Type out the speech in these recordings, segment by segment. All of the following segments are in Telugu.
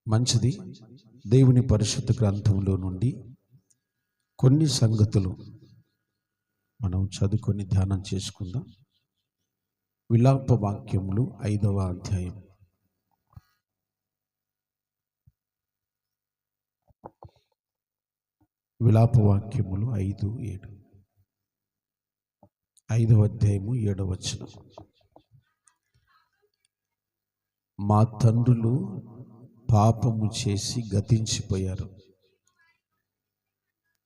మంచిది. దేవుని పరిశుద్ధ గ్రంథంలో నుండి కొన్ని సంగతులు మనం చదువుకొని ధ్యానం చేసుకుందాం. విలాప వాక్యములు 5వ అధ్యాయం. విలాప వాక్యములు 5:7. 5వ అధ్యాయము 7వ వచనం. మా తండ్రులు పాపము చేసి గతించిపోయారు,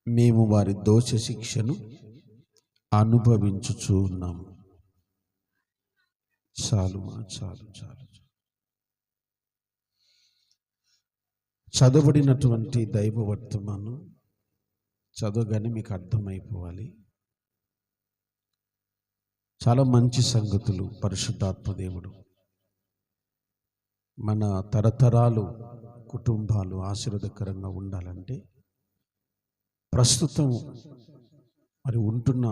మేము వారి దోష శిక్షను అనుభవించుచూ ఉన్నాము. చాలు. చదవబడినటువంటి దైవ వర్తమానం చదవగానే మీకు అర్థమైపోవాలి. చాలా మంచి సంగతులు పరిశుద్ధాత్మ దేవుడు మన తరతరాలు కుటుంబాలు ఆశీర్వాదకరంగా ఉండాలంటే ప్రస్తుతం మరి ఉంటున్న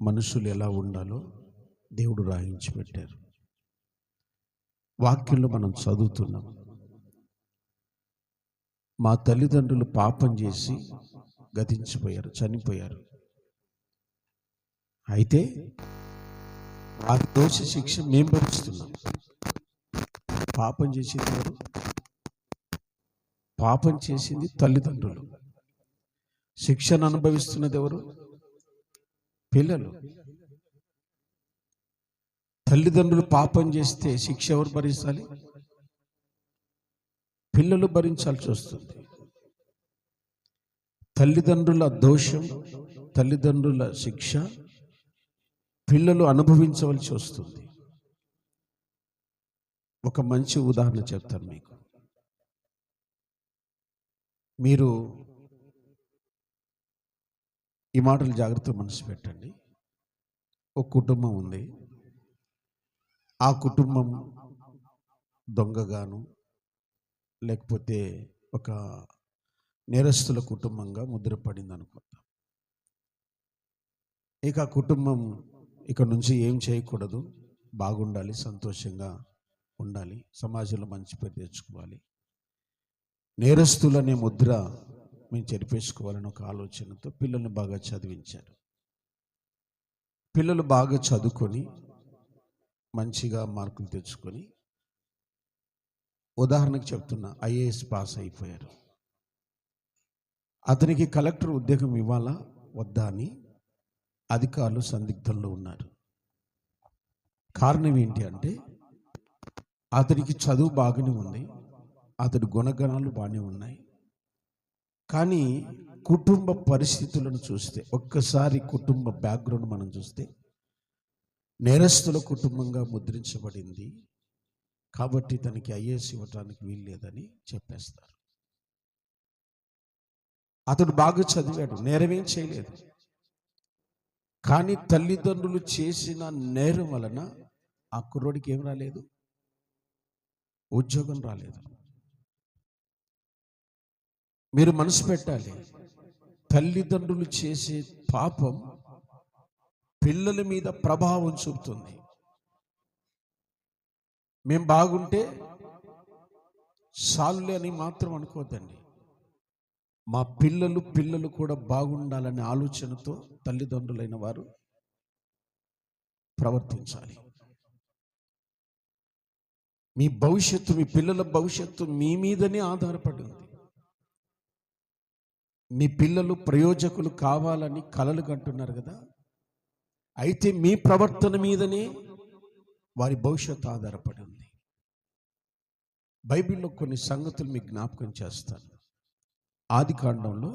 మనుషులు ఎలా ఉండాలో దేవుడు రాయించి పెట్టారు. వాక్యంలో మనం చదువుతున్నాం, మా తల్లిదండ్రులు పాపం చేసి గతించిపోయారు, చనిపోయారు. అయితే వారి దోష శిక్ష మేము భరిస్తున్నాం. పాపం చేసింది ఎవరు? పాపం చేసింది తల్లిదండ్రులు. శిక్షను అనుభవిస్తున్నది ఎవరు? పిల్లలు. తల్లిదండ్రులు పాపం చేస్తే శిక్ష ఎవరు భరించాలి? పిల్లలు భరించాల్సి వస్తుంది. తల్లిదండ్రుల దోషం, తల్లిదండ్రుల శిక్ష పిల్లలు అనుభవించవలసి వస్తుంది. ఒక మంచి ఉదాహరణ చెప్తాను మీకు. మీరు ఈ మాటలు జాగ్రత్తగా మనసు పెట్టండి. ఒక కుటుంబం ఉంది. ఆ కుటుంబం దొంగగాను లేకపోతే ఒక నేరస్తుల కుటుంబంగా ముద్రపడింది అనుకుందాం. ఇక ఆ కుటుంబం ఇక నుంచి ఏం చేయకూడదు, బాగుండాలి, సంతోషంగా ఉండాలి, సమాజంలో మంచి పేరు తెచ్చుకోవాలి, నేరస్తులనే ముద్ర మేము చెరిపేసుకోవాలని ఒక ఆలోచనతో పిల్లల్ని బాగా చదివించారు. పిల్లలు బాగా చదువుకొని మంచిగా మార్కులు తెచ్చుకొని, ఉదాహరణకు చెప్తున్నా, ఐఏఎస్ పాస్ అయిపోయారు. అతనికి కలెక్టర్ ఉద్యోగం ఇవ్వాలా వద్దా అని అధికారులు సందిగ్ధంలో ఉన్నారు. కారణం ఏంటి అంటే అతనికి చదువు బాగానే ఉంది, అతడి గుణగణాలు బాగానే ఉన్నాయి. కానీ కుటుంబ పరిస్థితులను చూస్తే, ఒక్కసారి కుటుంబ బ్యాక్గ్రౌండ్ మనం చూస్తే నేరస్తుల కుటుంబంగా ముద్రించబడింది కాబట్టి తనకి ఐఏఎస్ ఇవ్వటానికి వీలు లేదని చెప్పేస్తారు. అతడు బాగా చదివాడు, నేరమేం చేయలేదు. కానీ తల్లిదండ్రులు చేసిన నేరం వలన ఆ కుర్రోడికి ఏం రాలేదు? ఉద్యోగం రాలేదు. మీరు మనసు పెట్టాలి, తల్లిదండ్రులు చేసే పాపం పిల్లల మీద ప్రభావం చూపుతుంది. మేము బాగుంటే చాలులే అని మాత్రం అనుకోవద్దండి. మా పిల్లలు కూడా బాగుండాలనే ఆలోచనతో తల్లిదండ్రులైన వారు ప్రవర్తించాలి. మీ భవిష్యత్తు, మీ పిల్లల భవిష్యత్తు మీ మీదనే ఆధారపడి ఉంది. మీ పిల్లలు ప్రయోజకులు కావాలని కలలు కంటున్నారు కదా, అయితే మీ ప్రవర్తన మీదనే వారి భవిష్యత్తు ఆధారపడి ఉంది. బైబిల్లో కొన్ని సంగతులు మీకు జ్ఞాపకం చేస్తాను. ఆదికాండంలో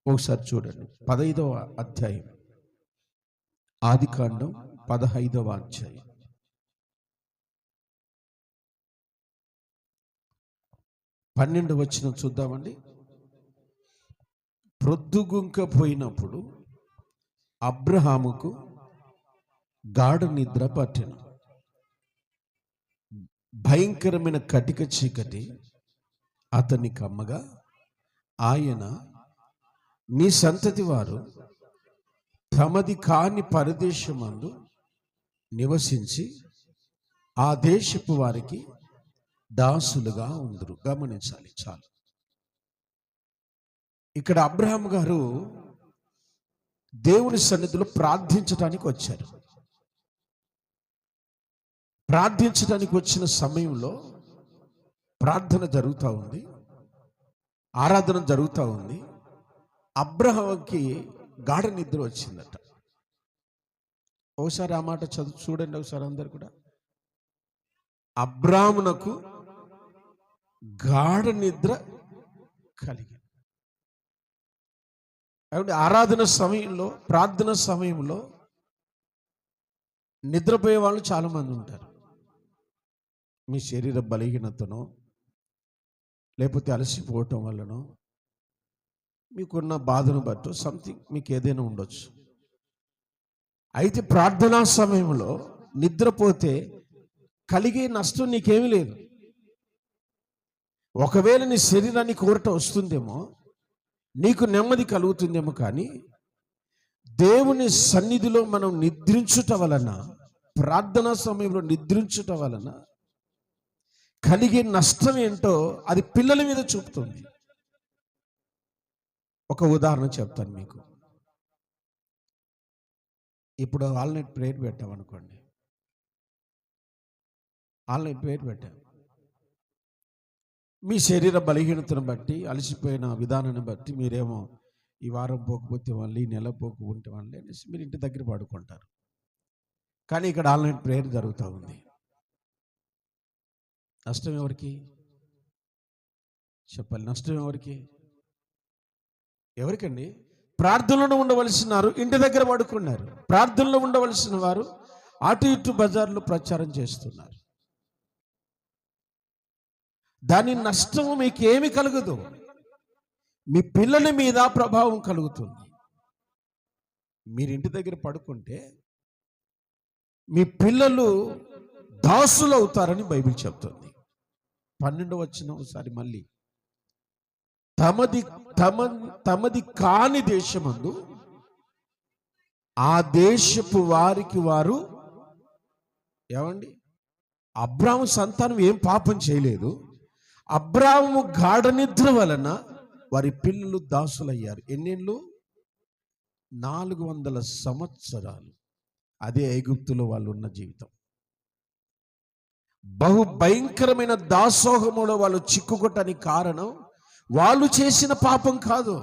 ఒకసారి చూడండి, 15వ అధ్యాయం. ఆదికాండం 15వ అధ్యాయం. 12వ వచనం చూద్దామండి. ప్రొద్దుగుంకపోయినప్పుడు అబ్రహాముకు గాఢ నిద్ర పట్టెను. భయంకరమైన కటిక చీకటి అతన్ని కమ్మగా ఆయన, నీ సంతతి వారు తమది కాని పరదేశమందు నివసించి ఆ దేశపు వారికి దాసులుగా ఉందరు. గమనించాలి చాలు. ఇక్కడ అబ్రహాం గారు దేవుని సన్నిధిలో ప్రార్థించడానికి వచ్చారు. ప్రార్థించడానికి వచ్చిన సమయంలో ప్రార్థన జరుగుతూ ఉంది, ఆరాధన జరుగుతూ ఉంది. అబ్రహాంకి గాఢ నిద్ర వచ్చిందట. ఒకసారి ఆ మాట చూడండి ఒకసారి అందరు కూడా. అబ్రామునకు గాఢ నిద్ర కలిగింది. కాబట్టి ఆరాధన సమయంలో, ప్రార్థన సమయంలో నిద్రపోయే వాళ్ళు చాలామంది ఉంటారు. మీ శరీర బలహీనతనో లేకపోతే అలసిపోవటం వల్లనో మీకున్న బాధను బట్టి సంథింగ్ మీకు ఏదైనా ఉండొచ్చు. అయితే ప్రార్థనా సమయంలో నిద్రపోతే కలిగే నష్టం నీకేమీ లేదు. ఒకవేళ నీ శరీరానికి కోరట వస్తుందేమో, నీకు నెమ్మది కలుగుతుందేమో, కానీ దేవుని సన్నిధిలో మనం నిద్రించుట వలన, ప్రార్థనా సమయంలో నిద్రించుట వలన కలిగే నష్టం ఏంటో అది పిల్లల మీద చూపుతుంది. ఒక ఉదాహరణ చెప్తాను మీకు. ఇప్పుడు ఆల్నైట్ ప్రేయర్ పెట్టామనుకోండి, ఆల్నైట్ ప్రేయర్ పెట్టాం. మీ శరీర బలహీనతను బట్టి, అలసిపోయిన విధానాన్ని బట్టి మీరేమో ఈ వారం పోకపోతే వాళ్ళు, ఈ నెల పోకుంటే వాళ్ళు అనేసి మీరు ఇంటి దగ్గర పడుకుంటారు. కానీ ఇక్కడ ఆల్నైట్ ప్రేయర్ జరుగుతూ ఉంది. నష్టం ఎవరికి చెప్పాలి? నష్టం ఎవరికి? ఎవరికండి? ప్రార్థనలో ఉండవలసిన వారు ఇంటి దగ్గర పడుకున్నారు. ప్రార్థనలో ఉండవలసిన వారు అటు ఇటు బజార్లో ప్రచారం చేస్తున్నారు. దాని నష్టం మీకు ఏమి కలగదు, మీ పిల్లల మీద ప్రభావం కలుగుతుంది. మీరు ఇంటి దగ్గర పడుకుంటే మీ పిల్లలు దాసులు అవుతారని బైబిల్ చెప్తుంది. 12వ వచనం ఒకసారి మళ్ళీ. తమది కాని దేశమందు ఆ దేశపు వారికి వారు, ఏమండి, అబ్రాము సంతానం ఏం పాపం చేయలేదు. అబ్రాము గాఢ నిద్ర వలన వారి పిల్లలు దాసులయ్యారు. ఎన్నేళ్ళు? 400 సంవత్సరాలు. అదే ఐగుప్తులో వాళ్ళు ఉన్న జీవితం. బహు భయంకరమైన దాసోహములో వాళ్ళు చిక్కుకోవటానికి కారణం వాళ్ళు చేసిన పాపం కాదు.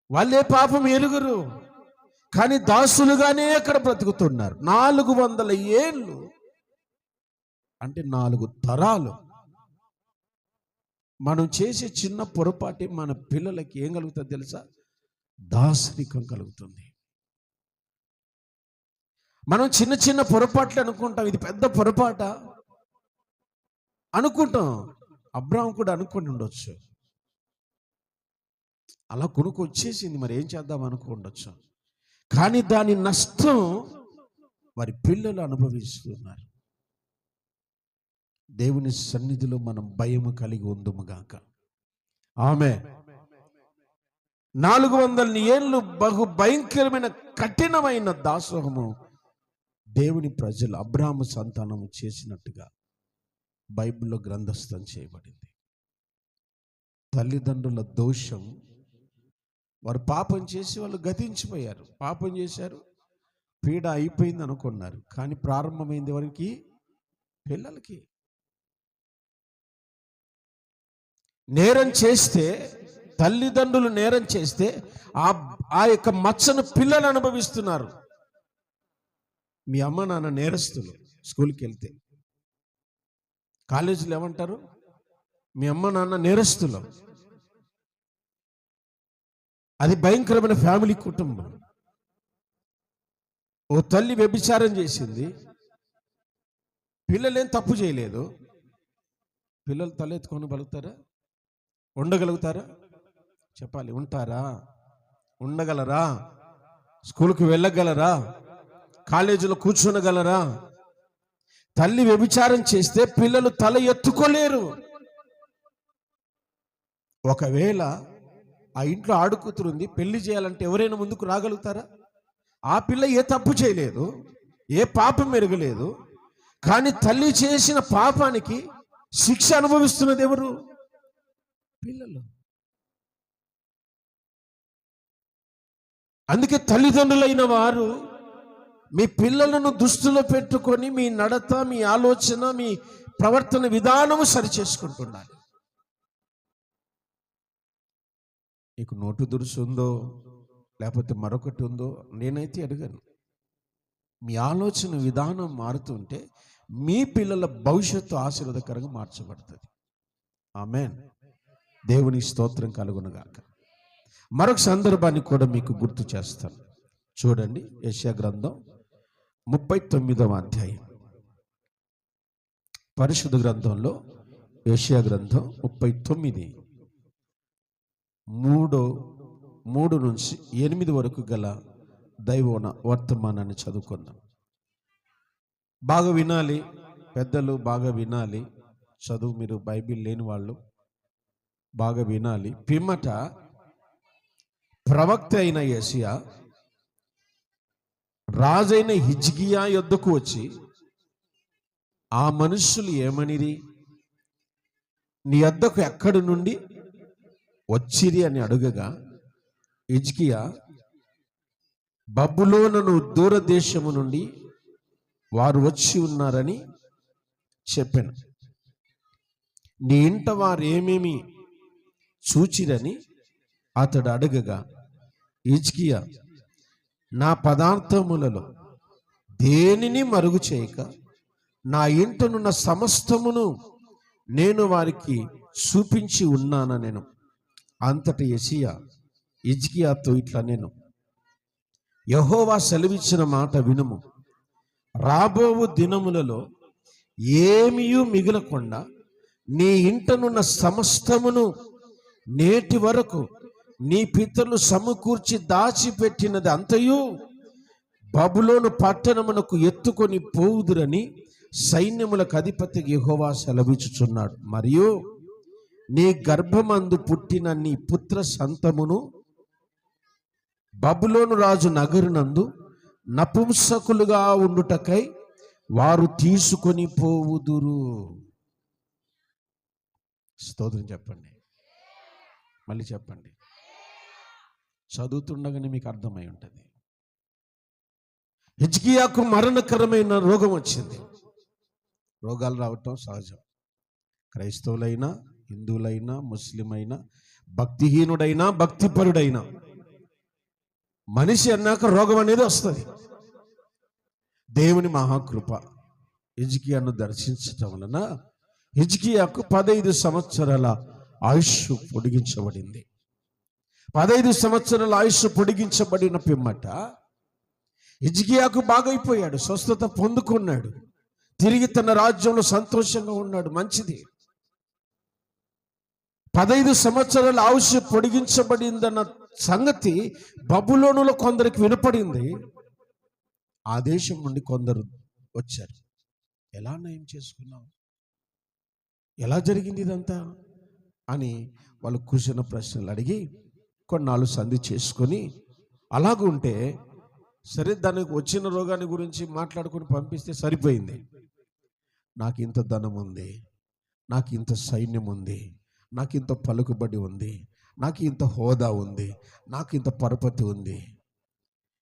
వాళ్ళే పాపం ఎరుగురు, కానీ దాసులుగానే అక్కడ బ్రతుకుతున్నారు. 400 ఏళ్ళు అంటే 4 తరాలు. మనం చేసే చిన్న పొరపాటి మన పిల్లలకి ఏం కలుగుతుంది తెలుసా? దాసరికం కలుగుతుంది. మనం చిన్న చిన్న పొరపాట్లు అనుకుంటాం, ఇది పెద్ద పొరపాట అనుకుంటాం. అబ్రాహాం కూడా అనుకుని ఉండొచ్చు, అలా కొనుక్కు వచ్చేసింది, మరి ఏం చేద్దాం అనుకుండొచ్చు. కానీ దాని నష్టం వారి పిల్లలు అనుభవిస్తున్నారు. దేవుని సన్నిధిలో మనం భయము కలిగి ఉందుముగాక. ఆమేన్. 400 ఏళ్ళు బహు భయంకరమైన కఠినమైన దాసోహము దేవుని ప్రజలు, అబ్రాహాము సంతానము చేసినట్టుగా బైబిల్లో గ్రంథస్థం చేయబడింది. తల్లిదండ్రుల దోషం, వారు పాపం చేసి వాళ్ళు గతించిపోయారు. పాపం చేశారు, పీడ అయిపోయింది అనుకున్నారు, కానీ ప్రారంభమైంది ఎవరికి? పిల్లలకి. నేరం చేస్తే, తల్లిదండ్రులు నేరం చేస్తే ఆ యొక్క మచ్చను పిల్లలు అనుభవిస్తున్నారు. మీ అమ్మ నాన్న నేరస్తులు. స్కూల్కి వెళ్తే కాలేజీలో ఏమంటారు? మీ అమ్మ నాన్న నేరస్తులు. అది భయంకరమైన ఫ్యామిలీ కుటుంబం. ఓ తల్లి వ్యభిచారం చేసింది, పిల్లలేం తప్పు చేయలేదు. పిల్లలు తలెత్తుకొని బలుగుతారా? ఉండగలుగుతారా? చెప్పాలి. ఉంటారా? ఉండగలరా? స్కూల్కి వెళ్ళగలరా? కాలేజీలో కూర్చోనగలరా? తల్లి వ్యభిచారం చేస్తే పిల్లలు తల ఎత్తుకోలేరు. ఒకవేళ ఆ ఇంట్లో ఆడుకూతురుంది, పెళ్లి చేయాలంటే ఎవరైనా ముందుకు రాగలుగుతారా? ఆ పిల్ల ఏ తప్పు చేయలేదు, ఏ పాపం మెరగలేదు, కానీ తల్లి చేసిన పాపానికి శిక్ష అనుభవిస్తున్నది ఎవరు? పిల్లలు. అందుకే తల్లిదండ్రులైన వారు మీ పిల్లలను దృష్టిలో పెట్టుకొని మీ నడత, మీ ఆలోచన, మీ ప్రవర్తన విధానము సరిచేసుకుంటున్నారు. నీకు నోటు దురుసు ఉందో లేకపోతే మరొకటి ఉందో నేనైతే అడగను. మీ ఆలోచన విధానం మారుతుంటే మీ పిల్లల భవిష్యత్తు ఆశీర్వాదకరంగా మార్చబడుతుంది. ఆమేన్. దేవుని స్తోత్రం కలుగునుగాక. మరొక సందర్భాన్ని కూడా మీకు గుర్తు చేస్తాను. చూడండి, యెషయా గ్రంథం 39వ అధ్యాయం. పరిశుద్ధ గ్రంథంలో యెషయా గ్రంథం 39 3 నుంచి 8 వరకు గల దైవ వర్తమానాన్ని చదువుకుందాం. బాగా వినాలి పెద్దలు, బాగా వినాలి. చదువు మీరు బైబిల్ లేని వాళ్ళు బాగా వినాలి. పిమ్మట ప్రవక్త అయిన యెషయా రాజైన హిజ్కియా యొద్దకు వచ్చి, ఆ మనుషులు ఏమనిరి? నీ యొద్దకు ఎక్కడి నుండి వచ్చిరి అని అడుగగా, హిజ్కియా, బబులోను దూరదేశము నుండి వారు వచ్చి ఉన్నారని చెప్పాను. నీ ఇంట వారు ఏమేమి చూచిరని అతడు అడగగా, హిజ్కియా, నా పదార్థములలో దేనిని మరుగు చేయక నా ఇంటనున్న సమస్తమును నేను వారికి చూపించి ఉన్నాను నేను. అంతటి యెషయా హిజ్కియాతో ఇట్లా నేను, యెహోవా సెలవిచ్చిన మాట వినుము. రాబోవు దినములలో ఏమీయూ మిగలకుండా నీ ఇంటనున్న సమస్తమును నేటి వరకు నీ పితరులు సమకూర్చి దాచిపెట్టినది అంతయు బబులోను పట్టణమునకు ఎత్తుకొని పోవుదురని సైన్యములకు అధిపతి యెహోవా సెలవిచ్చుచున్నాడు. మరియు నీ గర్భమందు పుట్టిన నీ పుత్ర సంతమును బబులోను రాజు నగరునందు నపుంసకులుగా ఉండుటకై వారు తీసుకొని పోవుదురు. స్తోత్రం చెప్పండి, మళ్ళీ చెప్పండి. చదువుతుండగానే మీకు అర్థమై ఉంటుంది. హిజ్కియాకు మరణకరమైన రోగం వచ్చింది. రోగాలు రావటం సహజం. క్రైస్తవులైనా, హిందువులైనా, ముస్లిం అయినా, భక్తిహీనుడైనా, భక్తిపరుడైనా మనిషి అన్నాక రోగం అనేది వస్తుంది. దేవుని మహాకృప హిజ్కియాను దర్శించటం వలన హిజ్కియాకు 15 సంవత్సరాల ఆయుష్ పొడిగించబడింది. 15 సంవత్సరాల ఆయుష్ పొడిగించబడిన పిమ్మట హిజ్కియాకు బాగైపోయాడు, స్వస్థత పొందుకున్నాడు, తిరిగి తన రాజ్యంలో సంతోషంగా ఉన్నాడు. మంచిది. 15 సంవత్సరాల ఆయుష్ పొడిగించబడిందన్న సంగతి బబులోనులో కొందరికి వినపడింది. ఆ దేశం నుండి కొందరు వచ్చారు. ఎలా నయం చేసుకున్నావు, ఎలా జరిగింది ఇదంతా అని వాళ్ళు కూర్చున్న ప్రశ్నలు అడిగి కొన్నాళ్ళు సంధి చేసుకొని, అలాగుంటే సరే దానికి వచ్చిన రోగాన్ని గురించి మాట్లాడుకొని పంపిస్తే సరిపోయింది. నాకు ఇంత ధనం ఉంది, నాకు ఇంత సైన్యం ఉంది, నాకు ఇంత పలుకుబడి ఉంది, నాకు ఇంత హోదా ఉంది, నాకు ఇంత పరపతి ఉంది,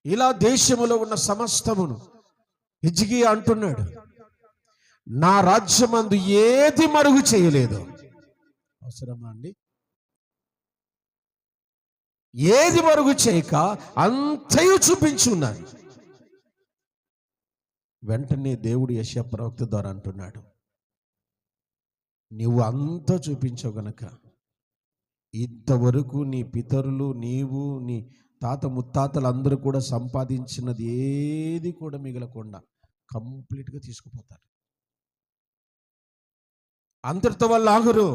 ఇలా దేశంలో ఉన్న సమస్తమును హిజ్కియా అంటున్నాడు, నా రాజ్యమందు ఏది మరుగు చేయలేదు. అవసరమా అండి? ఏది మరుగు చేయక అంతయు చూపించున్నాను. వెంటనే దేవుడు యెషయా ప్రవక్త ద్వారా అంటున్నాడు, నీవు అంతా చూపించవు గనక ఇంతవరకు నీ పితరులు, నీవు, నీ తాత ముత్తాతలు అందరూ కూడా సంపాదించినది ఏది కూడా మిగలకుండా కంప్లీట్గా తీసుకుపోతారు. అంతటితో వాళ్ళు ఆగరు.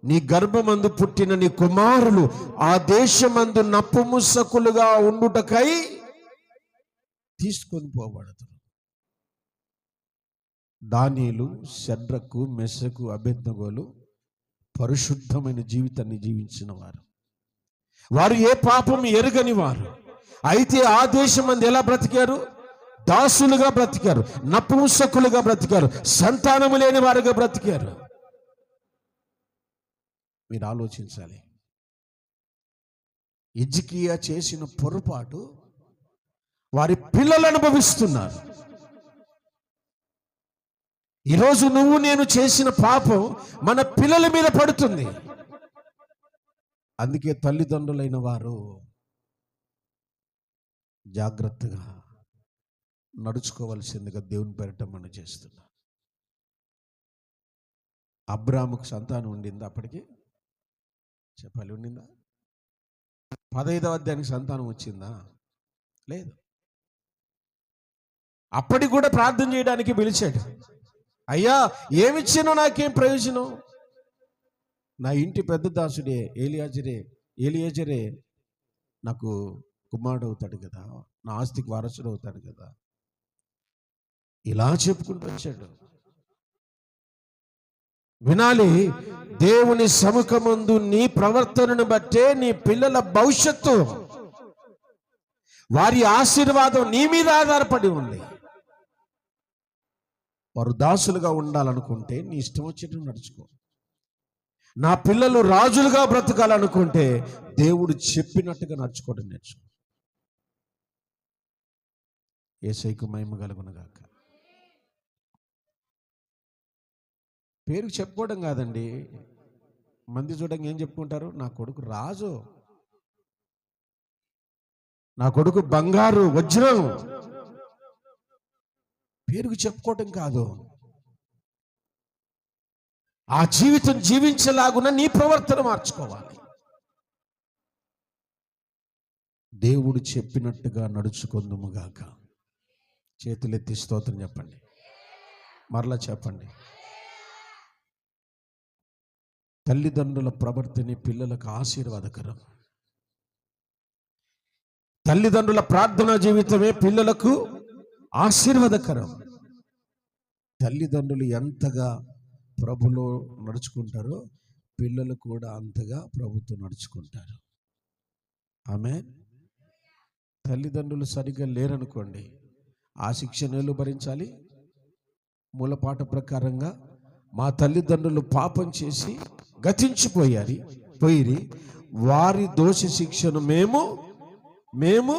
నీ గర్భమందు పుట్టిన నీ కుమారులు ఆ దేశమందు నపుంసకులుగా ఉండుటకై తీసుకొని పోబడతారు. దానియేలు, షడ్రకు, మెషకు, అబేద్నెగోలు పరిశుద్ధమైన జీవితాన్ని జీవించిన వారు. వారు ఏ పాపం ఎరుగని వారు. అయితే ఆ దేశమందు ఎలా బ్రతికారు? దాసులుగా బ్రతికారు, నపుంసకులుగా బ్రతికారు, సంతానము లేని వారుగా బ్రతికారు. మీరు ఆలోచించాలి. హిజ్కియా చేసిన పొరపాటు వారి పిల్లలు అనుభవిస్తున్నారు. ఈరోజు నువ్వు నేను చేసిన పాపం మన పిల్లల మీద పడుతుంది. అందుకే తల్లిదండ్రులైన వారు జాగ్రత్తగా నడుచుకోవాల్సిందిగా దేవుని పేరిట మనం చేస్తున్నాం. అబ్రాహాముకు సంతానం ఉండిందా? అప్పటికి చెప్పాలి, ఉండిందా? 15వ అధ్యాయానికి సంతానం వచ్చిందా? లేదు. అప్పటికి కూడా ప్రార్థన చేయడానికి పిలిచాడు. అయ్యా, ఏమిచ్చినా నాకేం ప్రయోజనం? నా ఇంటి పెద్ద దాసుడే ఏలియాజరే నాకు కుమారుడు అవుతాడు కదా, నా ఆస్తికి వారసుడు అవుతాడు కదా, ఇలా చెప్పుకుంటూ వచ్చాడు. వినాలి, దేవుని సముఖమందు నీ ప్రవర్తనను బట్టే నీ పిల్లల భవిష్యత్తు, వారి ఆశీర్వాదం నీ మీద ఆధారపడి ఉంది. వారు దాసులుగా ఉండాలనుకుంటే నీ ఇష్టం వచ్చేట్టు నడుచుకో. నా పిల్లలు రాజులుగా బ్రతకాలనుకుంటే దేవుడు చెప్పినట్టుగా నడుచుకోవడం నేర్చుకో. యేసయ్యకు మహిమ కలుగునుగాక. పేరుకు చెప్పుకోవడం కాదండి. మంది చూడంగా ఏం చెప్పుకుంటారు? నా కొడుకు రాజు, నా కొడుకు బంగారు వజ్రం. పేరుకు చెప్పుకోవటం కాదు. ఆ జీవితం జీవించలాగున నీ ప్రవర్తన మార్చుకోవాలి. దేవుడు చెప్పినట్టుగా నడుచుకుందుముగాక. చేతులెత్తి స్తోత్రం చెప్పండి. మరలా చెప్పండి. తల్లిదండ్రుల ప్రవర్తన పిల్లలకు ఆశీర్వాదకరం. తల్లిదండ్రుల ప్రార్థనా జీవితమే పిల్లలకు ఆశీర్వాదకరం. తల్లిదండ్రులు ఎంతగా ప్రభులో నడుచుకుంటారో పిల్లలు కూడా అంతగా ప్రభుతో నడుచుకుంటారు. ఆమేన్. తల్లిదండ్రులు సరిగ్గా లేరనుకోండి, ఆ శిక్షణలు భరించాలి. మూలపాట ప్రకారంగా మా తల్లిదండ్రులు పాపం చేసి పోయిరి, వారి దోష శిక్షను మేము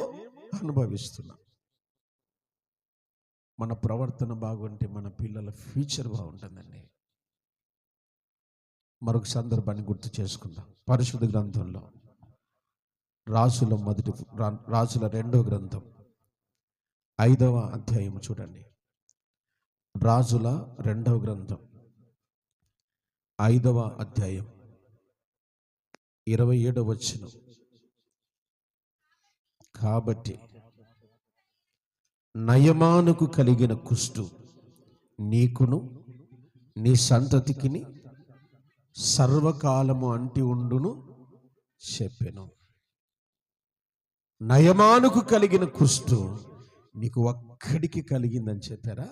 అనుభవిస్తున్నాం. మన ప్రవర్తన బాగుంటే మన పిల్లల ఫ్యూచర్ బాగుంటుందండి. మరొక సందర్భాన్ని గుర్తు చేసుకుందాం. పరిశుద్ధ గ్రంథంలో రాజుల 2వ గ్రంథం 5వ అధ్యాయం చూడండి. రాజుల 2వ గ్రంథం 5వ అధ్యాయం 27వ వచనం. కాబట్టి నయమానుకు కలిగిన కుష్టు నీకును నీ సంతతికిని సర్వకాలము అంటి ఉండును చెప్పెను. నయమానుకు కలిగిన కుష్టు నీకు ఒక్కడికి కలిగిందని చెప్పారా?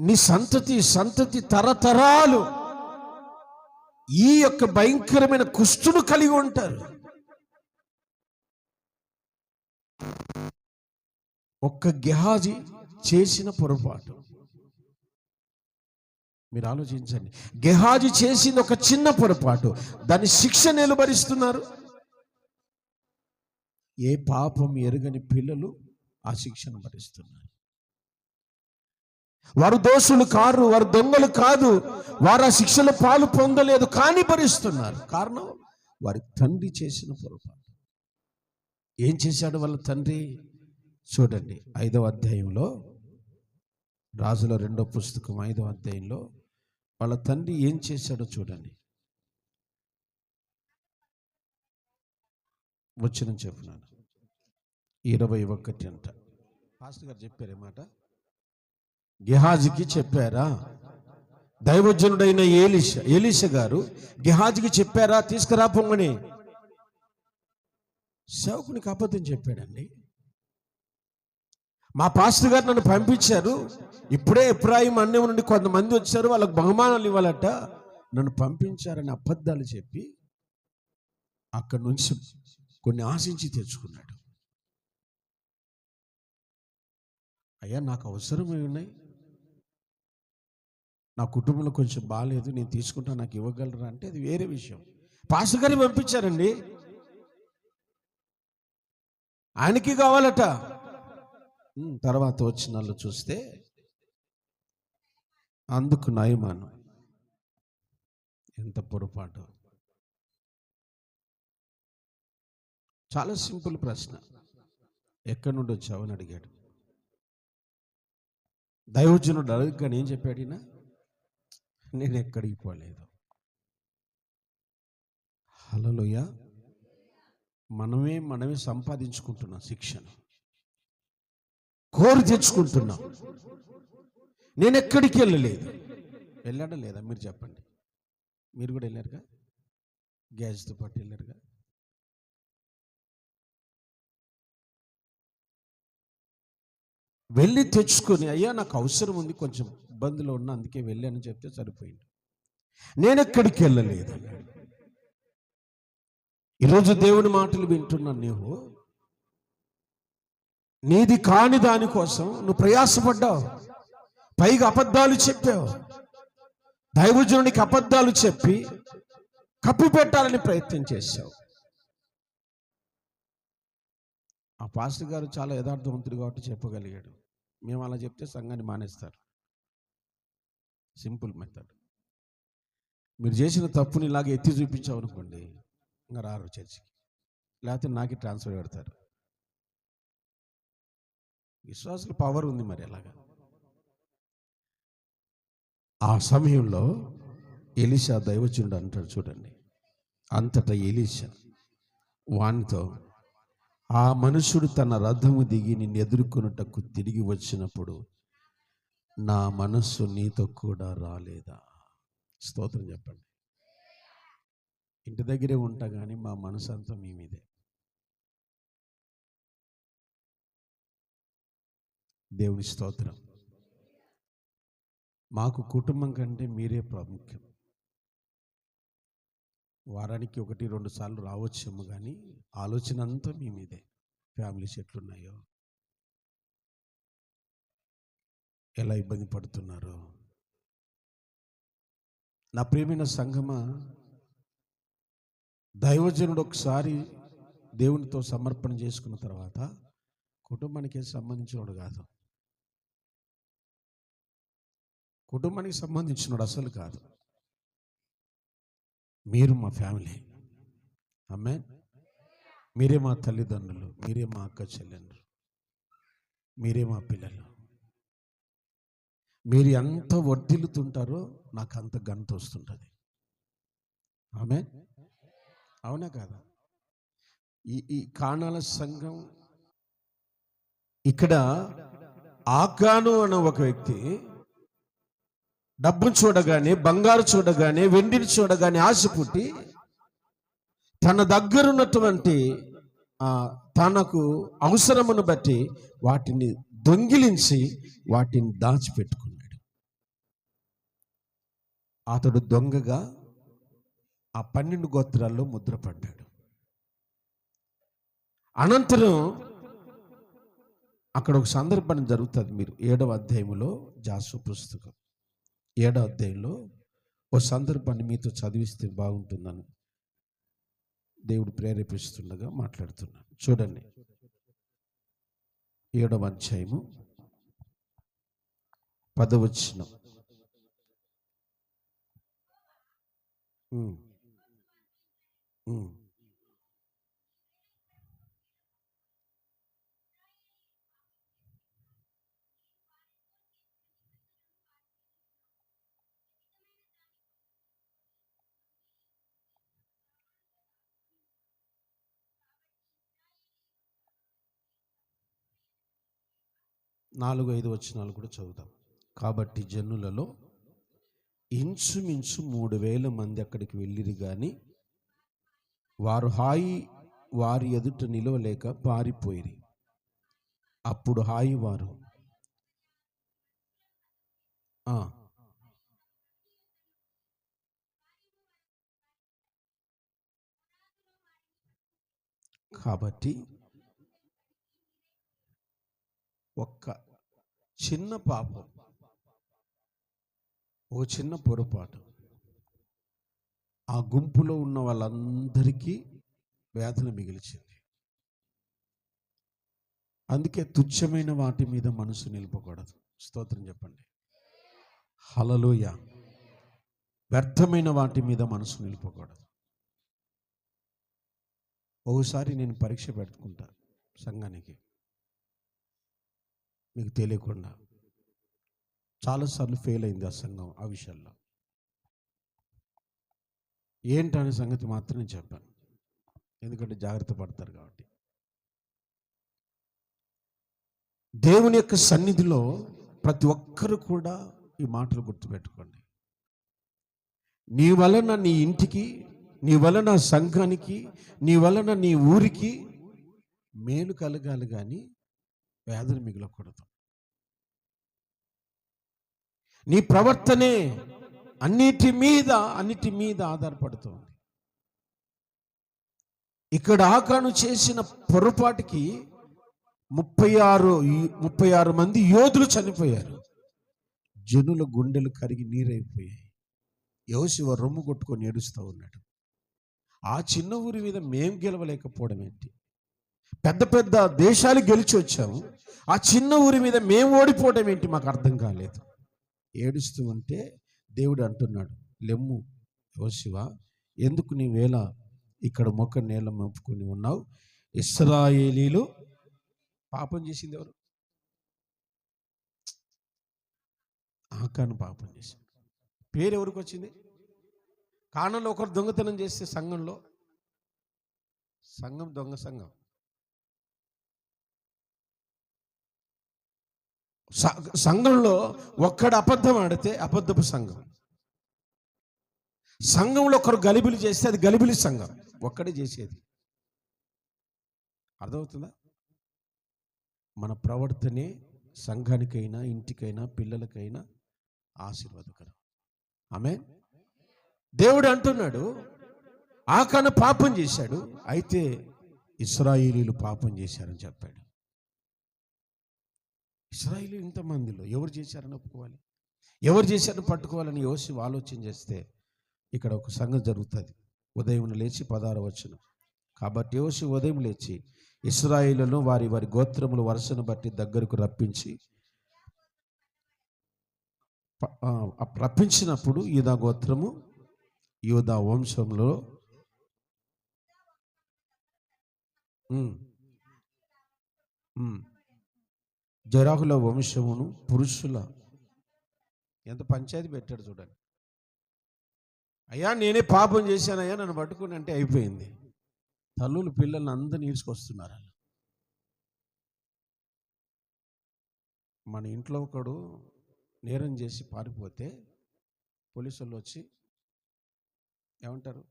నీ సంతతి తరతరాలు ఈ యొక్క భయంకరమైన కుష్టును కలిగి ఉంటారు. ఒక్క గెహాజీ చేసిన పొరపాటు మీరు ఆలోచించండి. గెహాజీ చేసింది ఒక చిన్న పొరపాటు, దాని శిక్ష నిలువరిస్తున్నారు. ఏ పాపం ఎరుగని పిల్లలు ఆ శిక్షను భరిస్తున్నారు. వారు దోషులు కారు, వారు దొంగలు కాదు, వారు ఆ శిక్షలో పాలు పొందలేదు, కానీ భరిస్తున్నారు. కారణం వారి తండ్రి చేసిన పొరపాటు. ఏం చేశాడు వాళ్ళ తండ్రి? చూడండి 5వ అధ్యాయంలో, రాజుల 2వ పుస్తకం 5వ అధ్యాయంలో వాళ్ళ తండ్రి ఏం చేశాడో చూడండి. వచనం చెప్పున్నాను 21 అంట. పాస్టర్ గారు చెప్పారు మాట. గెహాజీకి చెప్పారా? దైవజనుడైన ఎలీషా గారు గెహాజీకి చెప్పారా తీసుకురా పొమ్మని? సేవకునికి అబద్ధం చెప్పాడండి. మా పాస్టర్ గారు నన్ను పంపించారు, ఇప్పుడే ఎఫ్రాయిం అన్యం నుండి కొంతమంది వచ్చారు, వాళ్ళకు బహుమానాలు ఇవ్వాలట, నన్ను పంపించారని అబద్ధాలు చెప్పి అక్కడి నుంచి కొన్ని ఆశించి తెచ్చుకున్నాడు. అయ్యా నాకు అవసరమై ఉన్నాయి, నా కుటుంబంలో కొంచెం బాగాలేదు, నేను తీసుకుంటా, నాకు ఇవ్వగలరా అంటే అది వేరే విషయం. పాస్టర్ గారిని పంపించారండి, ఆయనకి కావాలట. తర్వాత వచ్చిన వాళ్ళు చూస్తే అందుకు నయమాను. ఎంత పొరపాటు. చాలా సింపుల్ ప్రశ్న, ఎక్కడి నుండి వచ్చావు అని అడిగాడు. దైవజనుడు అడగగానే ఏం చెప్పాడినా, నేను ఎక్కడికి పోలేదు. హల్లెలూయా. మనమే సంపాదించుకుంటున్నాం, శిక్షను కోరి తెచ్చుకుంటున్నాం. నేను ఎక్కడికి వెళ్ళలేదు. వెళ్ళాడా లేదా మీరు చెప్పండి. మీరు కూడా వెళ్ళారుగా, గ్యాస్తో పాటు వెళ్ళారుగా. వెళ్ళి తెచ్చుకొని, అయ్యా నాకు అవసరం ఉంది, కొంచెం ఇబ్బందిలో ఉన్నా, అందుకే వెళ్ళాను చెప్తే సరిపోయింది. నేను ఎక్కడికి వెళ్ళలేదు. ఈరోజు దేవుని మాటలు వింటున్నా, నీది కాని దానికోసం నువ్వు ప్రయాసపడ్డావు, పైగా అబద్ధాలు చెప్పావు. దైవజనునికి అబద్ధాలు చెప్పి కప్పిపెట్టాలని ప్రయత్నం చేశావు. ఆ పాస్టర్ గారు చాలా యథార్థవంతుడు కాబట్టి చెప్పగలిగాడు. మేము అలా చెప్తే సంఘాన్ని మానేస్తారు. Simple method. మీరు చేసిన తప్పుని ఇలాగ ఎత్తి చూపించావు అనుకోండి, ఇంకా రారు చర్చికి, లేకపోతే నాకే ట్రాన్స్ఫర్ పెడతారు. విశ్వాసుల పవర్ ఉంది మరి. అలాగా ఆ సమయంలో ఎలీషా దైవజనుడు అంటాడు చూడండి, అంతటా ఎలీషా వానితో, ఆ మనుషుడు తన రథము దిగి నిన్ను ఎదుర్కొనుటకు తిరిగి వచ్చినప్పుడు నా మనస్సు నీతో కూడా రాలేదా? స్తోత్రం చెప్పండి. ఇంటి దగ్గరే ఉంటా కానీ మా మనసు అంతా మీ మీదే. దేవుని స్తోత్రం. మాకు కుటుంబం కంటే మీరే ప్రాముఖ్యం. వారానికి 1-2 సార్లు రావచ్చేమో కానీ ఆలోచన అంతా మీ మీదే. ఫ్యామిలీస్ ఎట్లున్నాయో, ఎలా ఇబ్బంది పడుతున్నారో. నా ప్రియమైన సంఘమా, దైవజనుడు ఒకసారి దేవునితో సమర్పణ చేసుకున్న తర్వాత కుటుంబానికి సంబంధించినోడు కాదు, కుటుంబానికి సంబంధించినోడు అసలు కాదు. మీరు మా ఫ్యామిలీ. ఆమేన్. మీరే మా తల్లిదండ్రులు, మీరే మా అక్క చెల్లెండ్రు, మీరే మా పిల్లలు. మీరు ఎంత వర్ధిల్లుతుంటారో నాకు అంత ఘనత వస్తుంటుంది. ఆమేన్. అవునా కాదా? ఈ కానాల సంఘం ఇక్కడ ఆకాను అనే ఒక వ్యక్తి డబ్బును చూడగానే, బంగారు చూడగానే, వెండిని చూడగానే ఆశ పుట్టి తన దగ్గరున్నటువంటి తనకు అవసరమును బట్టి వాటిని దొంగిలించి వాటిని దాచిపెట్టుకున్నాడు. అతడు దొంగగా ఆ 12 గోత్రాల్లో ముద్రపడ్డాడు. అనంతరం అక్కడ ఒక సందర్భం జరుగుతుంది. మీరు 7వ అధ్యాయంలో, జాషువ పుస్తకం 7వ అధ్యాయంలో ఓ సందర్భాన్ని మీతో చదివిస్తే బాగుంటుందని దేవుడు ప్రేరేపిస్తుండగా మాట్లాడుతున్నాను. చూడండి, 7వ అధ్యాయము 10వ వచనం. 4-5 వచనాలు కూడా చదువుతాం. కాబట్టి జనులలో ఇంచుమించు 3000 మంది అక్కడికి వెళ్ళిరి గాని వారి ఎదుట నిలవలేక పారిపోయిరి. అప్పుడు వారు కాబట్టి ఒక్క చిన్న పాపం, ఓ చిన్న పొరపాటు ఆ గుంపులో ఉన్న వాళ్ళందరికీ వేదన మిగిల్చింది. అందుకే తుచ్చమైన వాటి మీద మనసు నిలపకూడదు. స్తోత్రం చెప్పండి. హల్లెలూయా. వ్యర్థమైన వాటి మీద మనసు నిలపకూడదు. ఒకసారి నేను పరీక్ష పెట్టుకుంటా సంఘానికి, మీకు తెలియకుండా. చాలాసార్లు ఫెయిల్ అయింది ఆ సంఘం ఆ విషయాల్లో. ఏంటనే సంగతి మాత్రం నేను చెప్పాను, ఎందుకంటే జాగ్రత్త పడతారు కాబట్టి. దేవుని యొక్క సన్నిధిలో ప్రతి ఒక్కరు కూడా ఈ మాటలు గుర్తుపెట్టుకోండి. నీ వలన నీ ఇంటికి, నీ వలన సంఘానికి, నీ వలన నీ ఊరికి మేలు కలగాలి కానీ వేదన మిగలకూడదు. నీ ప్రవర్తనే అన్నిటి మీద ఆధారపడుతుంది. ఇక్కడ ఆకాను చేసిన పొరపాటుకి 36 మంది యోధులు చనిపోయారు. జనుల గుండెలు కరిగి నీరైపోయాయి. యోషువ రొమ్ము కొట్టుకొని ఏడుస్తూ ఉన్నాడు. ఆ చిన్న ఊరి మీద మేం గెలవలేకపోవడం ఏంటి? పెద్ద పెద్ద దేశాలు గెలిచి వచ్చాము, ఆ చిన్న ఊరి మీద మేము ఓడిపోవడం ఏంటి? మాకు అర్థం కాలేదు. ఏడుస్తూ ఉంటే దేవుడు అంటున్నాడు, లెమ్ము యోషువ, ఎందుకు నీ వేళ ఇక్కడ మొక్క నేల మోపుకొని ఉన్నావు? ఇశ్రాయేలీలు పాపం చేసింది ఎవరు? ఆకాను పాపం చేసింది. పేరు ఎవరికి వచ్చింది? కానంలో ఒకరు దొంగతనం చేస్తే సంఘం దొంగ సంఘం. సంఘంలో ఒక్కడు అబద్ధం ఆడితే అబద్ధపు సంఘం. సంఘంలో ఒకరు గలిబిలి చేస్తే అది గలిబిలి సంఘం. ఒక్కడే చేసేది. అర్థమవుతుందా? మన ప్రవర్తనే సంఘానికైనా, ఇంటికైనా, పిల్లలకైనా ఆశీర్వాదకరం. ఆమేన్. దేవుడు అంటున్నాడు, ఆకాను పాపం చేశాడు, అయితే ఇశ్రాయేలీలు పాపం చేశారని చెప్పాడు. ఇశ్రాయేలు ఇంతమందిలో ఎవరు చేశారని ఒప్పుకోవాలి, ఎవరు చేశారని పట్టుకోవాలని యోషువ ఆలోచన చేస్తే ఇక్కడ ఒక సంగతి జరుగుతుంది. ఉదయం లేచి 16వ వచనం. కాబట్టి యోషువ ఉదయం లేచి ఇశ్రాయేలును వారి వారి గోత్రములు వరుసను బట్టి దగ్గరకు రప్పించినప్పుడు యూదా గోత్రము, యూదా వంశంలో జరాహుల వంశమును పురుషుల ఎంత పంచాయతీ పెట్టాడు చూడండి. అయ్యా నేనే పాపం చేశానయ్యా, నన్ను పట్టుకుని అంటే అయిపోయింది. తల్లులు పిల్లల్ని అందరిని ఈడ్చుకొస్తున్నారు. మన ఇంట్లో ఒకడు నేరం చేసి పారిపోతే పోలీసు వాళ్ళు వచ్చి ఏమంటారు?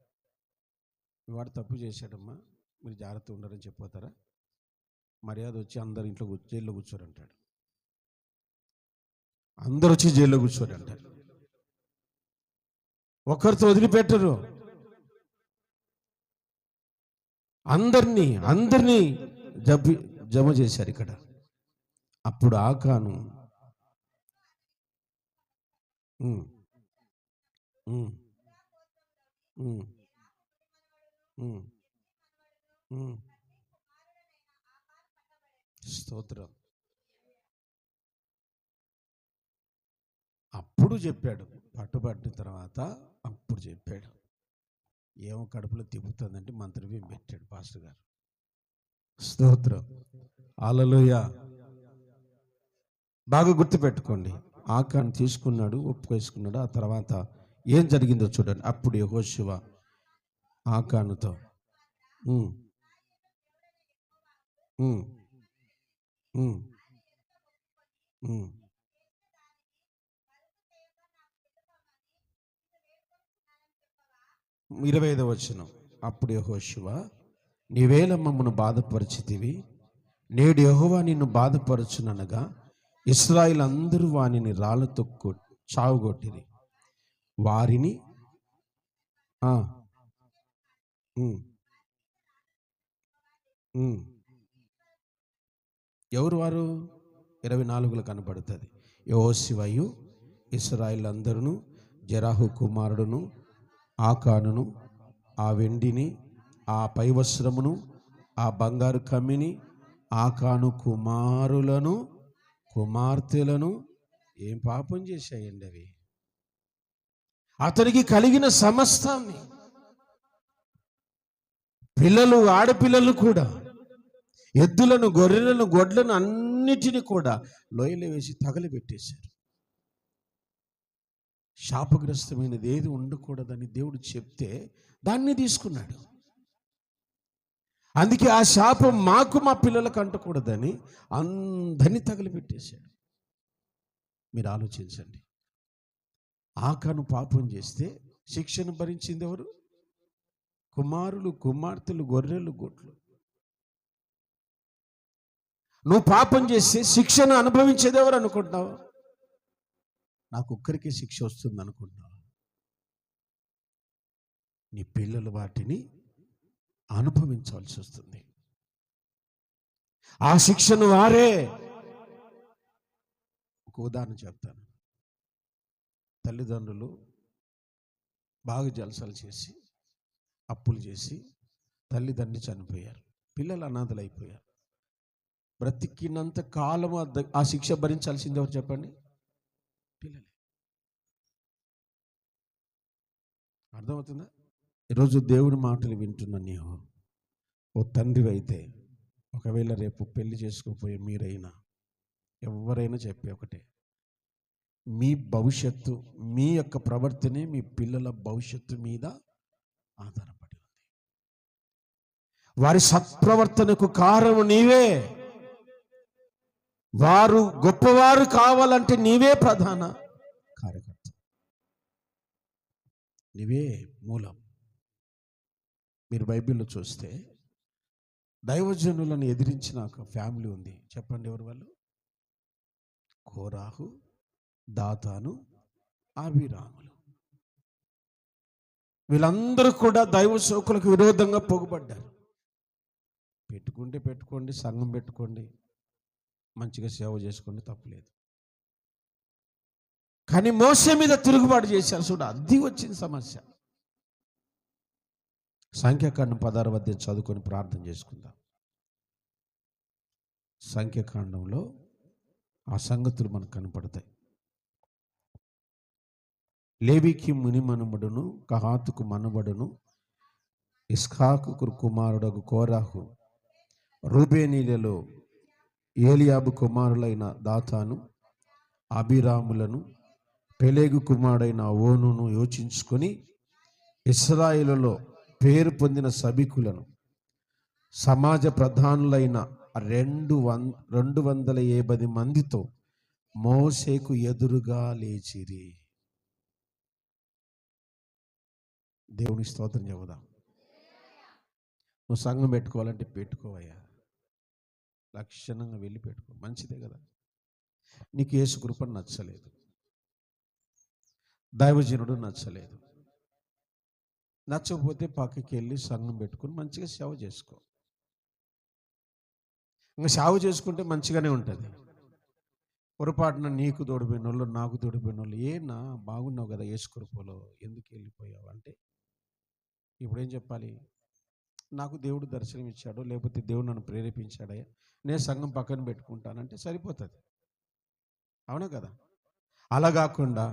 వాడు తప్పు చేశాడమ్మా, మీరు జాగ్రత్త ఉండాలని చెప్పిపోతారా? మర్యాద వచ్చి అందరు ఇంట్లో జైల్లో కూర్చోరు అంటాడు. అందరు వచ్చి జైల్లో కూర్చోరు అంటారు. ఒకరితో వదిలిపెట్టరు. అందరినీ జమ చేశారు ఇక్కడ. అప్పుడు ఆకాను స్తోత్రం. అప్పుడు చెప్పాడు, పట్టుబట్టిన తర్వాత అప్పుడు చెప్పాడు. ఏమో కడుపులో తిప్పుతుందంటే మంత్రవ్యం పెట్టాడు పాస్టర్ గారు. స్తోత్రం. హల్లెలూయా. బాగా గుర్తుపెట్టుకోండి. ఆకాను తీసుకున్నాడు, ఒప్పుకేసుకున్నాడు. ఆ తర్వాత ఏం జరిగిందో చూడండి. అప్పుడు యెహోషువ ఆకానుతో ఉమ్ 25వ వచనం. అప్పుడు యెహోషువ, నీవేళ మమ్మను బాధపరిచితివి, నేడు యెహోవా నిన్ను బాధపరచుననగా ఇశ్రాయేలు అందరూ వానిని రాళ్లతో చావుగొట్టిరి. వారిని ఉమ్. ఎవరు వారు? 24లో కనబడుతుంది. యెహోషువయు ఇశ్రాయేలు అందరును జెరహు కుమారుడును ఆకానును ఆ వెండిని, ఆ పై వస్త్రమును, ఆ బంగారు కమ్మిని, ఆకాను కుమారులను కుమార్తెలను ఏం పాపం చేశాయండి అవి? అతనికి కలిగిన సమస్తాన్ని, పిల్లలు ఆడపిల్లలు కూడా, ఎద్దులను గొర్రెలను గొడ్లను అన్నిటిని కూడా లోయలో వేసి తగలబెట్టేశారు. శాపగ్రస్తమైనది ఏది ఉండకూడదని దేవుడు చెప్తే దాన్ని తీసుకున్నాడు. అందుకే ఆ శాపం మాకు మా పిల్లలకు అంటకూడదని అందరినీ తగలబెట్టేశాడు. మీరు ఆలోచించండి. ఆకాను పాపం చేస్తే శిక్షను భరించింది ఎవరు? కుమారులు కుమార్తెలు గొర్రెలు గొడ్లు. నువ్వు పాపం చేస్తే శిక్షను అనుభవించేది ఎవరు అనుకుంటున్నావు? నాకు ఒక్కరికే శిక్ష వస్తుంది అనుకుంటున్నావు? నీ పిల్లలు వాటిని అనుభవించాల్సి వస్తుంది. ఆ శిక్షను వారే. ఒక ఉదాహరణ చెప్తాను. తల్లిదండ్రులు బాగా జలసాలు చేసి అప్పులు చేసి తల్లిదండ్రి చనిపోయారు, పిల్లలు అనాథలు అయిపోయారు. బ్రతికినంత కాలం ఆ శిక్ష భరించాల్సింది ఎవరు చెప్పండి? పిల్లలే. అర్థమవుతుందా? ఈరోజు దేవుడి మాటలు వింటున్నా నీవు ఓ తండ్రి అయితే, ఒకవేళ రేపు పెళ్లి చేసుకోపోయే మీరైనా ఎవరైనా చెప్పే ఒకటే, మీ భవిష్యత్తు, మీ యొక్క ప్రవర్తనే మీ పిల్లల భవిష్యత్తు మీద ఆధారపడి ఉంది. వారి సత్ప్రవర్తనకు కారణం నీవే. వారు గొప్పవారు కావాలంటే నీవే ప్రధాన కార్యకర్త, నీవే మూలం. మీరు బైబిల్లో చూస్తే దైవజనులను ఎదిరించిన ఒక ఫ్యామిలీ ఉంది. చెప్పండి ఎవరు వాళ్ళు? కోరాహు, దాతాను, అబీరాములు. వీళ్ళందరూ కూడా దైవ సేవకులకు విరోధంగా పొగుపడ్డారు. పెట్టుకుంటే పెట్టుకోండి, సంఘం పెట్టుకోండి, మంచిగా సేవ చేసుకోండి, తప్పులేదు. కానీ మోసే మీద తిరుగుబాటు చేశారు. చూడ, అది వచ్చింది సమస్య. సంఖ్యాకాండం 16వ అధ్యాయం చదువుకొని ప్రార్థన చేసుకుందాం. సంఖ్యాకాండంలో ఆ సంగతులు మనకు కనపడతాయి. లేవికి మునిమనుమడును కహాతుకు మనవడును ఇస్హాకు కుమారుడు కోరాహు రూబేనీలలో ఏలియాబు కుమారులైన దాతాను, అబీరాములను, పెలేగు కుమారుడైన ఓనును యోచించుకొని ఇశ్రాయేలులో పేరు పొందిన సభికులను, సమాజ ప్రధానులైన 250 మందితో మోషేకు ఎదురుగా లేచిరి. దేవుని స్తోత్రం చెబుదాం. నువ్వు సంఘం పెట్టుకోవాలంటే పెట్టుకోవయ్యా, లక్షణంగా వెళ్ళి పెట్టుకో, మంచిదే కదా. నీకు యేసు కృప నచ్చలేదు, దైవజనుడు నచ్చలేదు, నచ్చకపోతే పక్కకి వెళ్ళి సంఘం పెట్టుకుని మంచిగా సేవ చేసుకో. ఇంకా సేవ చేసుకుంటే మంచిగానే ఉంటుంది. పొరపాటున నీకు తోడిపోయిన వాళ్ళు, నాకు తోడిపోయిన వాళ్ళు, ఏనా బాగున్నావు కదా యేసు కృపలో, ఎందుకు వెళ్ళిపోయావు అంటే ఇప్పుడు ఏం చెప్పాలి? నాకు దేవుడు దర్శనం ఇచ్చాడు, లేకపోతే దేవుడు నన్ను ప్రేరేపించాడయ్యా, నేను సంఘం పక్కన పెట్టుకుంటానంటే సరిపోతుంది. అవునా కదా? అలా కాకుండా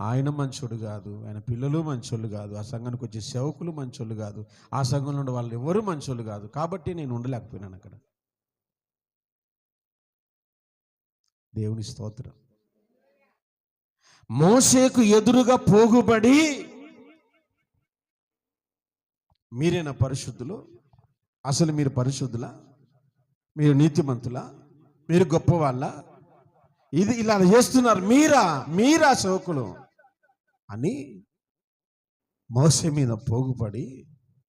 ఆయన మంచోడు కాదు, ఆయన పిల్లలు మంచోళ్ళు కాదు, ఆ సంఘానికి వచ్చే సేవకులు మంచోళ్ళు కాదు, ఆ సంఘంలో ఉండే వాళ్ళు ఎవరు మంచోళ్ళు కాదు, కాబట్టి నేను ఉండలేకపోయినాను అక్కడ. దేవుని స్తోత్రం. మోషేకు ఎదురుగా పోగుబడి, మీరేనా పరిశుద్ధులు? అసలు మీరు పరిశుద్ధులా? మీరు నీతిమంతులా? మీరు గొప్పవాళ్ళ? ఇది ఇలా చేస్తున్నారు మీరా సేవకులు అని మోషే మీద పోగుపడి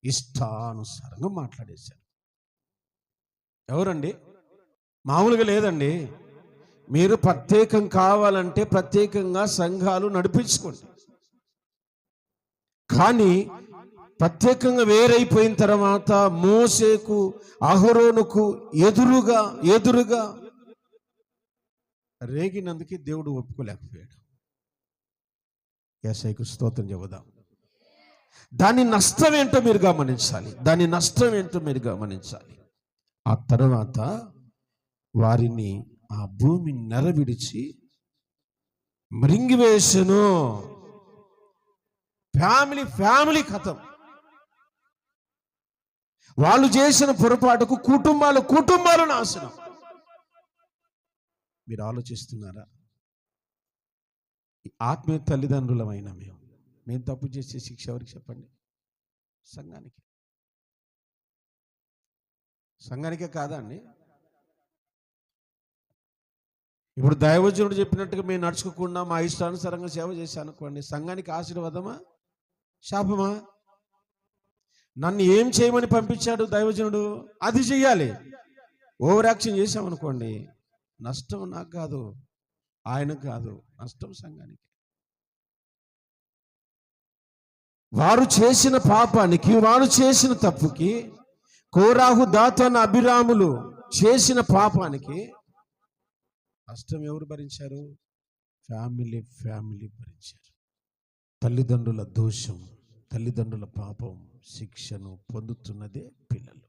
ఇష్టానుసారంగా మాట్లాడేశారు. ఎవరండి? మామూలుగా లేదండి. మీరు ప్రత్యేకం కావాలంటే ప్రత్యేకంగా సంఘాలు నడిపించుకోండి, కానీ ప్రత్యేకంగా వేరైపోయిన తర్వాత మోసేకు అహరోనుకు ఎదురుగా రేగినందుకే దేవుడు ఒప్పుకోలేకపోయాడు. యేసయ్యకు స్తోత్రం చెబుదాం. దాని నష్టం ఏంటో మీరు గమనించాలి. ఆ తర్వాత వారిని ఆ భూమి నెరవిడిచి మృంగివేసెను. ఫ్యామిలీ కథం. వాళ్ళు చేసిన పొరపాటుకు కుటుంబాలు నాశనం. మీరు ఆలోచిస్తున్నారా? ఆత్మీయ తల్లిదండ్రులమైన మేము తప్పు చేసే శిక్ష ఎవరికి చెప్పండి? సంఘానికే కాదా అండి? ఇప్పుడు దైవజనుడు చెప్పినట్టుగా మేము నడుచుకోకుండా మా ఇష్టానుసారంగా సేవ చేశాను అనుకోండి, సంఘానికి ఆశీర్వాదమా శాపమా? నన్ను ఏం చేయమని పంపించాడు దైవజనుడు, అది చెయ్యాలి. ఓవర్ యాక్షన్ చేశామనుకోండి, నష్టం నాకు కాదు, ఆయనకు కాదు, నష్టం సంఘానికి. వారు చేసిన పాపానికి, వారు చేసిన తప్పుకి, కోరాహు, దాతాను, అభిరాములు చేసిన పాపానికి నష్టం ఎవరు భరించారు? ఫ్యామిలీ భరించారు. తల్లిదండ్రుల దోషం, తల్లిదండ్రుల పాపం శిక్షను పొందుతున్నదే పిల్లలు.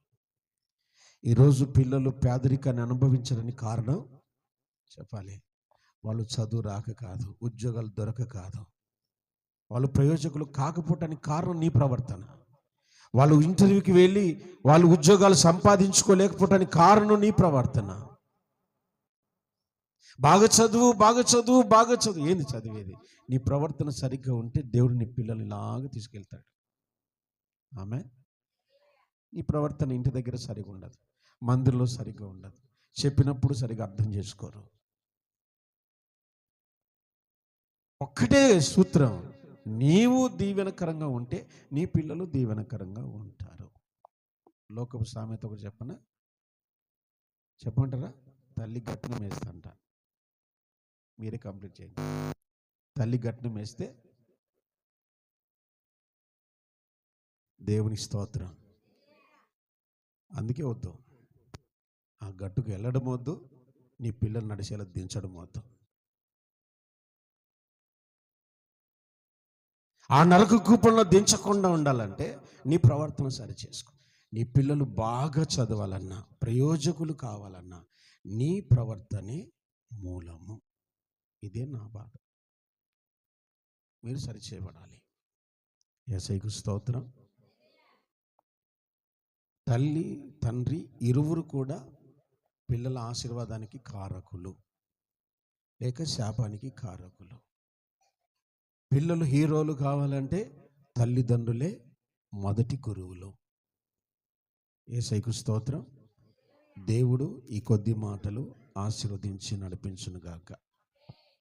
ఈరోజు పిల్లలు పేదరికాన్ని అనుభవించడానికి కారణం చెప్పాలి, వాళ్ళు చదువు రాక కాదు, ఉద్యోగాలు దొరక కాదు, వాళ్ళు ప్రయోజకులు కాకపోవటానికి కారణం నీ ప్రవర్తన. వాళ్ళు ఇంటర్వ్యూకి వెళ్ళి వాళ్ళు ఉద్యోగాలు సంపాదించుకోలేకపోవటానికి కారణం నీ ప్రవర్తన. బాగా చదువు ఏంది చదివేది? నీ ప్రవర్తన సరిగ్గా ఉంటే దేవుడు నీ పిల్లల్ని ఇలాగా తీసుకెళ్తాడు. ఆమె నీ ప్రవర్తన ఇంటి దగ్గర సరిగా ఉండదు, మందిరంలో సరిగ్గా ఉండదు, చెప్పినప్పుడు సరిగా అర్థం చేసుకోరు. ఒక్కటే సూత్రం, నీవు దీవెనకరంగా ఉంటే నీ పిల్లలు దీవెనకరంగా ఉంటారు. లోకపు సామెత ఒకటి చెప్పమంటారా? తల్లి గట్టిన మేస్తంట. మీరే కంప్లీట్ చేయండి. తల్లి గట్టిన మేస్తే దేవుని స్తోత్రం. అందుకే వద్దు, ఆ గట్టుకు వెళ్ళడం వద్దు, నీ పిల్లలు నడిచేలా దించడం వద్దు. ఆ నరక కూపంలో దించకుండా ఉండాలంటే నీ ప్రవర్తన సరి చేసుకో. నీ పిల్లలు బాగా చదవాలన్నా, ప్రయోజకులు కావాలన్నా నీ ప్రవర్తనే మూలము. ఇదే నా బాధ. మీరు సరిచేయబడాలి. యేసయ్యకు స్తోత్రం. తల్లి తండ్రి ఇరువురు కూడా పిల్లల ఆశీర్వాదానికి కారకులు లేక శాపానికి కారకులు. పిల్లలు హీరోలు కావాలంటే తల్లిదండ్రులే మొదటి గురువులు. యేసయ్యకు స్తోత్రం. దేవుడు ఈ కొద్ది మాటలు ఆశీర్వదించి నడిపించునుగాక.